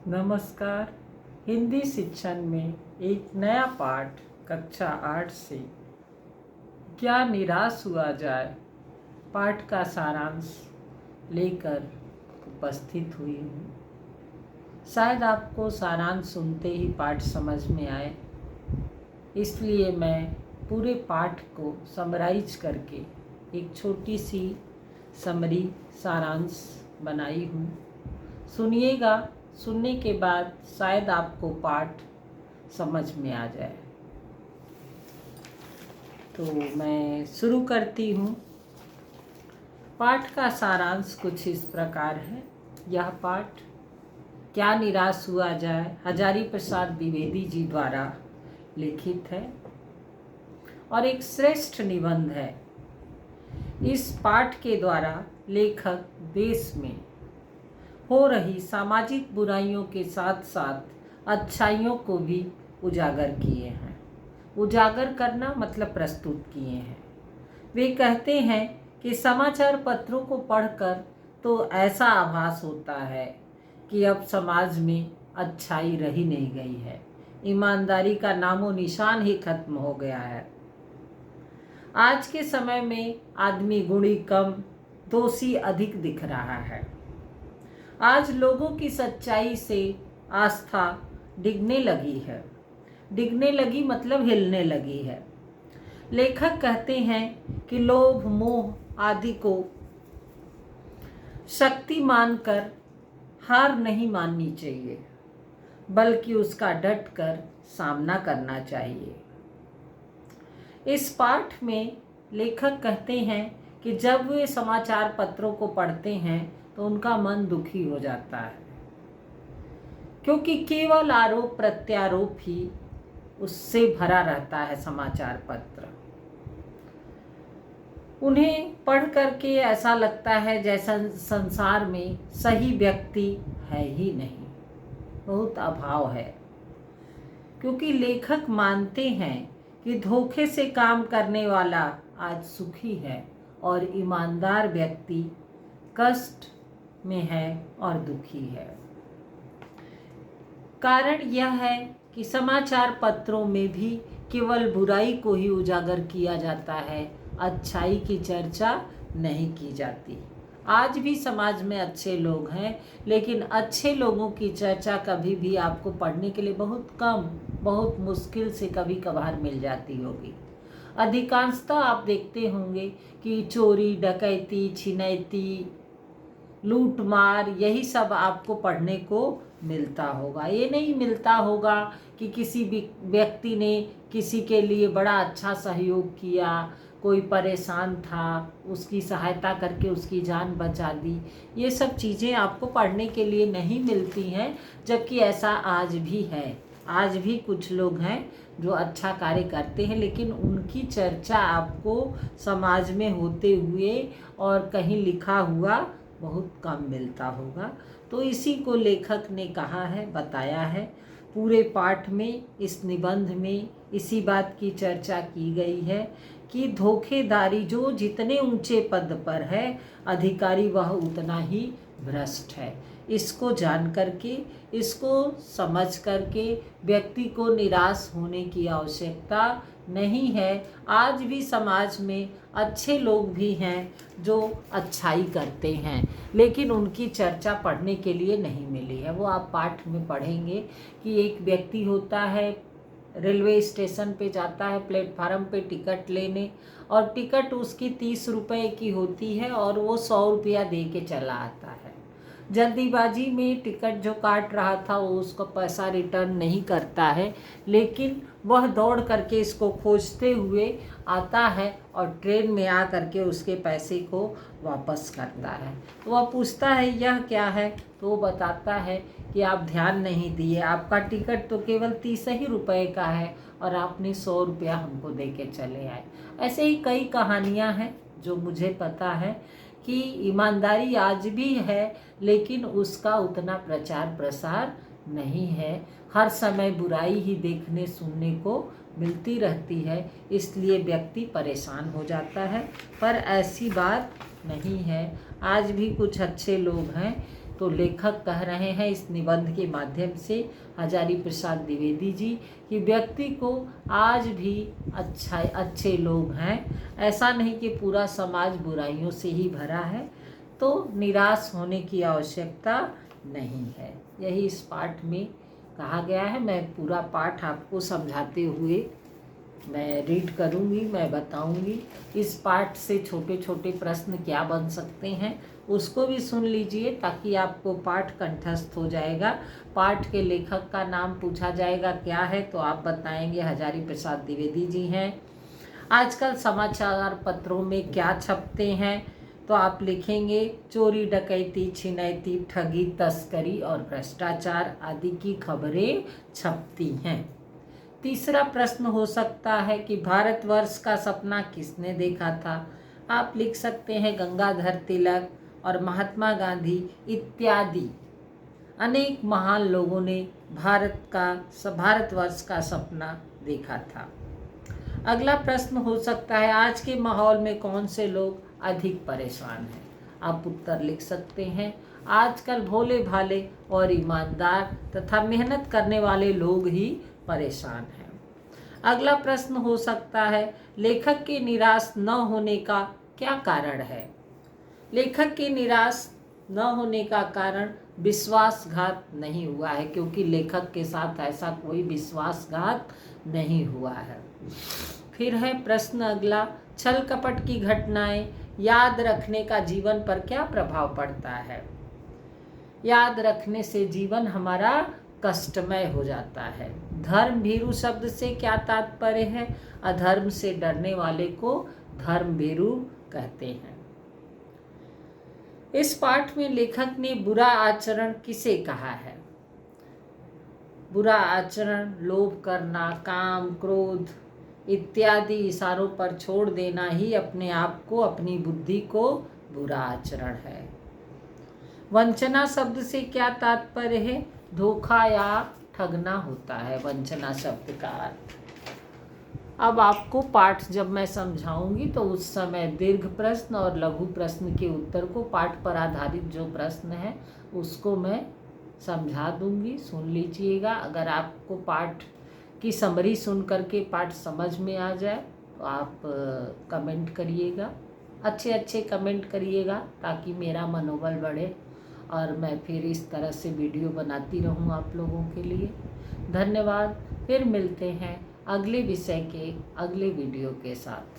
नमस्कार। हिंदी शिक्षण में एक नया पाठ कक्षा 8 से क्या निराश हुआ जाए पाठ का सारांश लेकर उपस्थित हुई हूँ। शायद आपको सारांश सुनते ही पाठ समझ में आए, इसलिए मैं पूरे पाठ को समराइज करके एक छोटी सी समरी सारांश बनाई हूँ। सुनिएगा, सुनने के बाद शायद आपको पाठ समझ में आ जाए। तो मैं शुरू करती हूँ। पाठ का सारांश कुछ इस प्रकार है। यह पाठ क्या निराश हुआ जाए हजारी प्रसाद द्विवेदी जी द्वारा लिखित है और एक श्रेष्ठ निबंध है। इस पाठ के द्वारा लेखक देश में हो रही सामाजिक बुराइयों के साथ साथ अच्छाइयों को भी उजागर किए हैं। उजागर करना मतलब प्रस्तुत किए हैं। वे कहते हैं कि समाचार पत्रों को पढ़कर तो ऐसा आभास होता है कि अब समाज में अच्छाई रही नहीं गई है, ईमानदारी का नामो निशान ही खत्म हो गया है। आज के समय में आदमी गुणी कम, दोषी अधिक दिख रहा है। आज लोगों की सच्चाई से आस्था डिगने लगी है। डिगने लगी मतलब हिलने लगी है। लेखक कहते हैं कि लोभ मोह आदि को शक्ति मानकर हार नहीं माननी चाहिए, बल्कि उसका डट कर सामना करना चाहिए। इस पाठ में लेखक कहते हैं कि जब वे समाचार पत्रों को पढ़ते हैं तो उनका मन दुखी हो जाता है, क्योंकि केवल आरोप प्रत्यारोप ही उससे भरा रहता है समाचार पत्र। उन्हें पढ़ करके ऐसा लगता है जैसा संसार में सही व्यक्ति है ही नहीं, बहुत अभाव है। क्योंकि लेखक मानते हैं कि धोखे से काम करने वाला आज सुखी है और ईमानदार व्यक्ति कष्ट में है और दुखी है। कारण यह है कि समाचार पत्रों में भी केवल बुराई को ही उजागर किया जाता है, अच्छाई की चर्चा नहीं की जाती। आज भी समाज में अच्छे लोग हैं, लेकिन अच्छे लोगों की चर्चा कभी भी आपको पढ़ने के लिए बहुत कम, बहुत मुश्किल से कभी कभार मिल जाती होगी। अधिकांशतः आप देखते होंगे कि चोरी डकैती छिनैती लूट मार यही सब आपको पढ़ने को मिलता होगा। ये नहीं मिलता होगा कि किसी भी व्यक्ति ने किसी के लिए बड़ा अच्छा सहयोग किया, कोई परेशान था उसकी सहायता करके उसकी जान बचा दी। ये सब चीज़ें आपको पढ़ने के लिए नहीं मिलती हैं, जबकि ऐसा आज भी है। आज भी कुछ लोग हैं जो अच्छा कार्य करते हैं, लेकिन उनकी चर्चा आपको समाज में होते हुए और कहीं लिखा हुआ बहुत कम मिलता होगा। तो इसी को लेखक ने कहा है, बताया है। पूरे पाठ में, इस निबंध में इसी बात की चर्चा की गई है कि धोखेधारी जो जितने ऊंचे पद पर है अधिकारी वह उतना ही भ्रष्ट है। इसको जान करके, इसको समझ करके व्यक्ति को निराश होने की आवश्यकता नहीं है। आज भी समाज में अच्छे लोग भी हैं जो अच्छाई करते हैं, लेकिन उनकी चर्चा पढ़ने के लिए नहीं मिली है। वो आप पाठ में पढ़ेंगे कि एक व्यक्ति होता है, रेलवे स्टेशन पे जाता है प्लेटफार्म पे टिकट लेने, और टिकट उसकी 30 रुपए की होती है और वो 100 रुपया दे के चला आता है। जल्दीबाजी में टिकट जो काट रहा था वो उसको पैसा रिटर्न नहीं करता है, लेकिन वह दौड़ करके इसको खोजते हुए आता है और ट्रेन में आ करके उसके पैसे को वापस करता है। तो वह पूछता है यह क्या है, तो वो बताता है कि आप ध्यान नहीं दिए, आपका टिकट तो केवल 30 ही रुपए का है और आपने 100 रुपया हमको दे के चले आए। ऐसे ही कई कहानियाँ हैं जो मुझे पता है कि ईमानदारी आज भी है, लेकिन उसका उतना प्रचार प्रसार नहीं है। हर समय बुराई ही देखने सुनने को मिलती रहती है, इसलिए व्यक्ति परेशान हो जाता है। पर ऐसी बात नहीं है। आज भी कुछ अच्छे लोग हैं तो लेखक कह रहे हैं इस निबंध के माध्यम से, हजारी प्रसाद द्विवेदी जी, कि व्यक्ति को आज भी अच्छे लोग हैं, ऐसा नहीं कि पूरा समाज बुराइयों से ही भरा है, तो निराश होने की आवश्यकता नहीं है। यही इस पाठ में कहा गया है। मैं पूरा पाठ आपको समझाते हुए मैं रीड करूँगी, मैं बताऊँगी। इस पाठ से छोटे छोटे प्रश्न क्या बन सकते हैं उसको भी सुन लीजिए, ताकि आपको पाठ कंठस्थ हो जाएगा। पाठ के लेखक का नाम पूछा जाएगा क्या है, तो आप बताएंगे हजारी प्रसाद द्विवेदी जी हैं। आजकल समाचार पत्रों में क्या छपते हैं, तो आप लिखेंगे चोरी, डकैती, छिनैती, ठगी, तस्करी और भ्रष्टाचार आदि की खबरें छपती हैं। तीसरा प्रश्न हो सकता है कि भारतवर्ष का सपना किसने देखा था। आप लिख सकते हैं गंगाधर तिलक और महात्मा गांधी इत्यादि अनेक महान लोगों ने भारतवर्ष का सपना देखा था। अगला प्रश्न हो सकता है आज के माहौल में कौन से लोग अधिक परेशान हैं। आप उत्तर लिख सकते हैं आजकल भोले भाले और ईमानदार तथा मेहनत करने वाले लोग ही परेशान हैं। अगला प्रश्न हो सकता है लेखक के निराश न होने का क्या कारण है। लेखक के निराश न होने का कारण विश्वासघात नहीं हुआ है, क्योंकि लेखक के साथ ऐसा कोई विश्वासघात नहीं हुआ है। फिर है प्रश्न अगला, छल कपट की घटनाएं याद रखने का जीवन पर क्या प्रभाव पड़ता है। याद रखने से जीवन हमारा कष्टमय हो जाता है। धर्म भीरु शब्द से क्या तात्पर्य है। अधर्म से डरने वाले को धर्म भीरु कहते हैं। इस पाठ में लेखक ने बुरा आचरण किसे कहा है। बुरा आचरण लोभ करना, काम, क्रोध इत्यादि इशारों पर छोड़ देना ही अपने आप को, अपनी बुद्धि को बुरा आचरण है। वंचना शब्द से क्या तात्पर्य है। धोखा या ठगना होता है वंचना शब्द का अर्थ। अब आपको पाठ जब मैं समझाऊंगी तो उस समय दीर्घ प्रश्न और लघु प्रश्न के उत्तर को, पाठ पर आधारित जो प्रश्न है उसको मैं समझा दूंगी, सुन लीजिएगा। अगर आपको पाठ की समरी सुन करके पाठ समझ में आ जाए तो आप कमेंट करिएगा, अच्छे कमेंट करिएगा, ताकि मेरा मनोबल बढ़े और मैं फिर इस तरह से वीडियो बनाती रहूं आप लोगों के लिए। धन्यवाद। फिर मिलते हैं अगले विषय के अगले वीडियो के साथ।